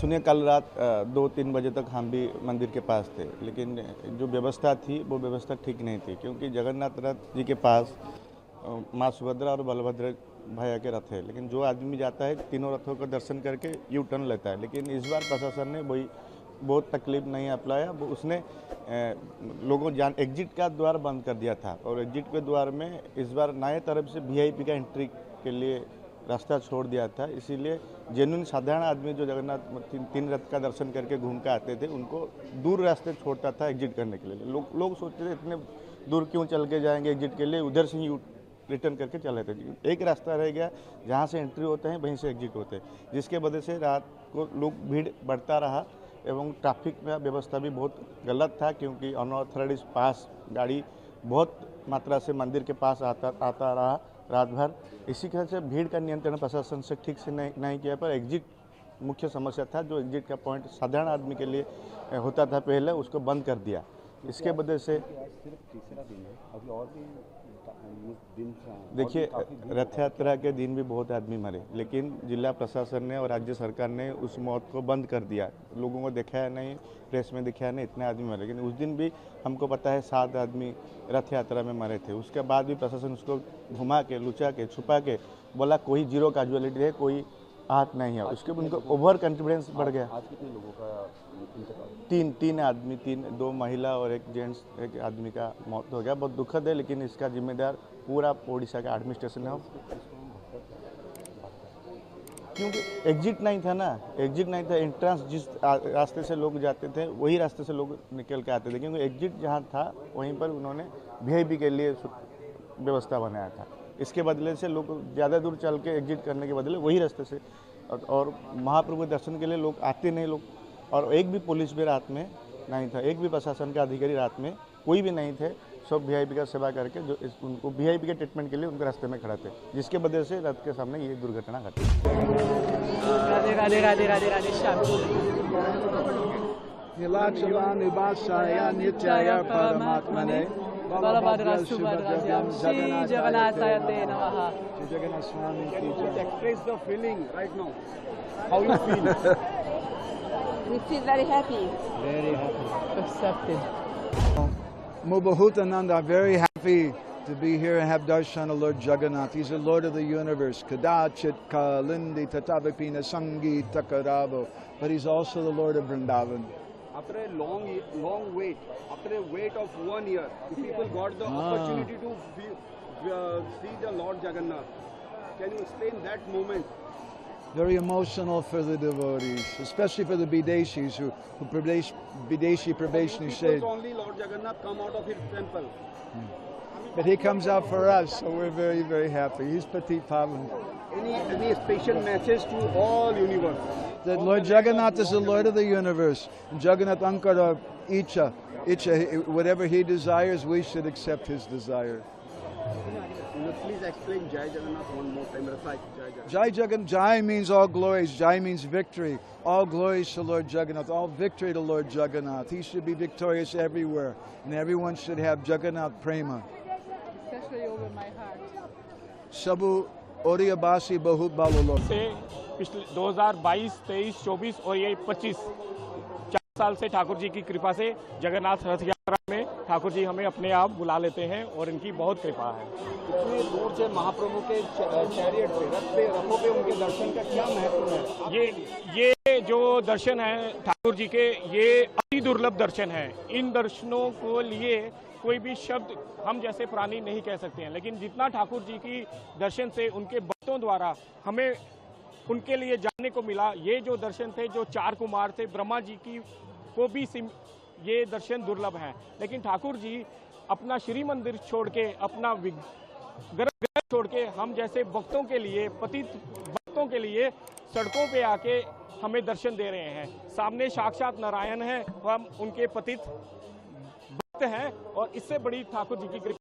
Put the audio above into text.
सुनिए, कल रात 2-3 बजे तक हम भी मंदिर के पास थे, लेकिन जो व्यवस्था थी वो व्यवस्था ठीक नहीं थी, क्योंकि जगन्नाथ रथ जी के पास माँ सुभद्रा और बलभद्र भैया के रथ है, लेकिन जो आदमी जाता है तीनों रथों का दर्शन करके यू टर्न लेता है। लेकिन इस बार प्रशासन ने वही बहुत तकलीफ नहीं अपनाया, वो उसने लोगों एग्जिट का द्वार बंद कर दिया था, और एग्जिट के द्वार में इस बार नए तरफ से वीआईपी का एंट्री के लिए रास्ता छोड़ दिया था। इसीलिए जेन्युइन साधारण आदमी जो जगन्नाथ तीन रथ का दर्शन करके घूम के आते थे, उनको दूर रास्ते छोड़ता था एग्जिट करने के लिए। लोग सोचते थे इतने दूर क्यों चल के जाएंगे एग्जिट के लिए, उधर से ही रिटर्न करके चले थे। एक रास्ता रह गया जहाँ से एंट्री होते हैं वहीं से एग्जिट होते हैं, जिसके वजह से रात को लोग भीड़ बढ़ता रहा एवं ट्रैफिक में व्यवस्था भी बहुत गलत था, क्योंकि अनऑथराइज्ड पास गाड़ी बहुत मात्रा से मंदिर के पास आता रहा रात भर। इसी तरह से भीड़ का नियंत्रण प्रशासन से ठीक से नहीं किया, पर एग्जिट मुख्य समस्या था। जो एग्जिट का पॉइंट साधारण आदमी के लिए होता था पहले, उसको बंद कर दिया। इसके वजह से सिर्फ तीसरा दिन है, अभी और भी दिन देखिए, रथ यात्रा के दिन भी बहुत आदमी मरे, लेकिन जिला प्रशासन ने और राज्य सरकार ने उस मौत को बंद कर दिया। लोगों को दिखाया नहीं, प्रेस में दिखाया नहीं, इतने आदमी मरे, लेकिन उस दिन भी हमको पता है 7 आदमी रथ यात्रा में मरे थे। उसके बाद भी प्रशासन उसको घुमा के, लुचा के, छुपा के बोला कोई जीरो कैजुअलिटी है, कोई आहत नहीं है। उसके उनको ओवर कॉन्फिडेंस बढ़ गया। आज कितने लोगों का तीन आदमी, 2 महिला और 1 जेंट्स, 1 आदमी का मौत हो गया। बहुत दुखद है, लेकिन इसका जिम्मेदार पूरा ओडिशा का एडमिनिस्ट्रेशन है, क्योंकि एग्जिट नहीं था ना, एग्जिट नहीं था। एंट्रेंस जिस रास्ते से लोग जाते थे वही रास्ते से लोग निकल के आते थे, क्योंकि एग्जिट जहाँ था वहीं पर उन्होंने वीआईपी के लिए व्यवस्था बनाया था। इसके बदले से लोग ज़्यादा दूर चल के एग्जिट करने के बदले वही रास्ते से, और महाप्रभु के दर्शन के लिए लोग आते नहीं लोग। और एक भी पुलिस भी रात में नहीं था, एक भी प्रशासन का अधिकारी रात में कोई भी नहीं थे। सब वीआईपी का सेवा करके जो उनको वीआईपी के ट्रीटमेंट के लिए उनके रास्ते में खड़ा थे, जिसके वजह से रथ के सामने ये दुर्घटना घटी। राधे राधे राधे राधे राधे श्याम। नीलाचला निवासाय नित्याय परमात्मने बलभद्र सुभद्राभ्याम श्री जगन्नाथाय ते नमः। जगन्नाथ स्वामी की जय। express the feeling right now. How you feel? We feel very happy. Very happy. Accepted. Mubhutananda, very happy to be here and have darshan of Lord Jagannath. He's the Lord of the universe. Kadachit kalindi tatavipina sangi takaravo. But he's also the Lord of Vrindavan. After a long wait, after a wait of 1 year, the people got the opportunity to see the Lord Jagannath. Can you explain that moment? Very emotional for the devotees, especially for the Bideshis who Bideshi Praveshni said. Only Lord Jagannath come out of his temple. But he comes out for us, so we're very, very happy. He's Petit Pavan. Any special message to all universe? That Lord Jagannath is the Lord of the universe. And Jagannath Ankara Icha, whatever he desires, we should accept his desire. Please explain Jai Jagannath one more time. Recite Jai Jagannath. Jai Jagannath, Jai means all glories. Jai means victory. All glories to Lord Jagannath. All victory to Lord Jagannath. He should be victorious everywhere. And everyone should have Jagannath Prema. Especially over my heart. Sabu Oriyabasi Bahut Balolo. से पिछले 2022, 23, 24 और ये 25 4 साल से ठाकुर जी की कृपा से जगन्नाथ रथ यात्रा में ठाकुर जी हमें अपने आप बुला लेते हैं, और इनकी बहुत कृपा है। इतने दूर से महाप्रभु के चैरियट पे रथों पे उनके दर्शन का क्या महत्व है? ये जो दर्शन है ठाकुर जी के, ये अति दुर्लभ दर्शन है। इन दर्शनों को लिए कोई भी शब्द हम जैसे प्राणी नहीं कह सकते हैं, लेकिन जितना ठाकुर जी की दर्शन से उनके भक्तों द्वारा हमें उनके लिए जानने को मिला, ये जो दर्शन थे, जो 4 कुमार थे, ब्रह्मा जी की को भी ये दर्शन दुर्लभ हैं। लेकिन ठाकुर जी अपना श्री मंदिर छोड़ के, अपना गर्भ छोड़ के हम जैसे भक्तों के लिए, पतित भक्तों के लिए सड़कों पे आके हमें दर्शन दे रहे हैं। सामने साक्षात नारायण हैं, हम उनके पतित भक्त हैं, और इससे बड़ी ठाकुर जी की कृपा